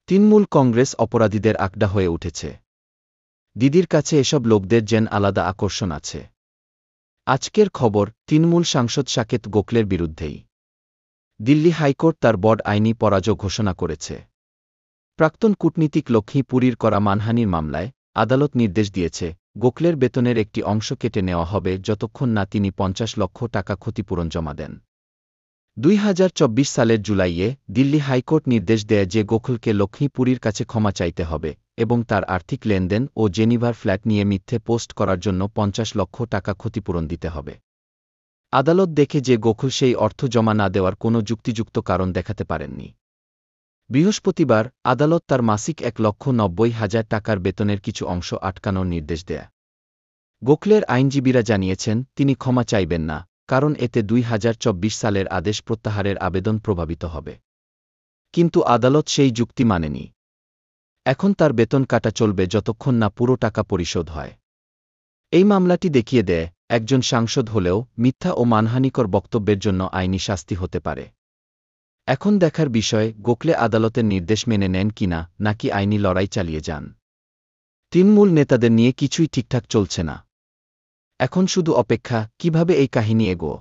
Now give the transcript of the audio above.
তৃণমূল কংগ্রেস অপরাধীদের আড্ডা হয়ে উঠেছে। দিদির কাছে এসব লোকদের যেন আলাদা আকর্ষণ আছে। আজকের খবর তৃণমূল সাংসদ সাকেত গোখলের বিরুদ্ধেই দিল্লি হাইকোর্ট তার বড় আইনি পরাজয় ঘোষণা করেছে। প্রাক্তন কূটনীতিক লক্ষ্মী পুরীর করা মানহানির মামলায় আদালত নির্দেশ দিয়েছে গোখলের বেতনের একটি অংশ কেটে নেওয়া হবে যতক্ষণ না তিনি ৫০ লক্ষ টাকা ক্ষতিপূরণ জমা দেন। ২০২৪ সালের জুলাইয়ে দিল্লি হাইকোর্ট নির্দেশ দেয় যে গোখলকে লক্ষ্মী পুরীর কাছে ক্ষমা চাইতে হবে এবং তার আর্থিক লেনদেন ও জেনিভার ফ্ল্যাট নিয়ে মিথ্যে পোস্ট করার জন্য ৫০ লক্ষ টাকা ক্ষতিপূরণ দিতে হবে। আদালত দেখে যে গোখল সেই অর্থ জমা না দেওয়ার কোনো যুক্তিযুক্ত কারণ দেখাতে পারেননি। বৃহস্পতিবার আদালত তার মাসিক ১,৯০,০০০ টাকার বেতনের কিছু অংশ আটকানোর নির্দেশ দেয়। গোখলের আইনজীবীরা জানিয়েছেন তিনি ক্ষমা চাইবেন না, কারণ এতে ২০২৪ সালের আদেশ প্রত্যাহারের আবেদন প্রভাবিত হবে। কিন্তু আদালত সেই যুক্তি মানেনি। এখন তার বেতন কাটা চলবে যতক্ষণ না পুরো টাকা পরিশোধ হয়। এই মামলাটি দেখিয়ে দেয় একজন সাংসদ হলেও মিথ্যা ও মানহানিকর বক্তব্যের জন্য আইনি শাস্তি হতে পারে। এখন দেখার বিষয় গোখলে আদালতের নির্দেশ মেনে নেন কিনা নাকি আইনি লড়াই চালিয়ে যান। তৃণমূল নেতাদের নিয়ে কিছুই ঠিকঠাক চলছে না। এখন শুধু অপেক্ষা কিভাবে এই কাহিনী এগোয়।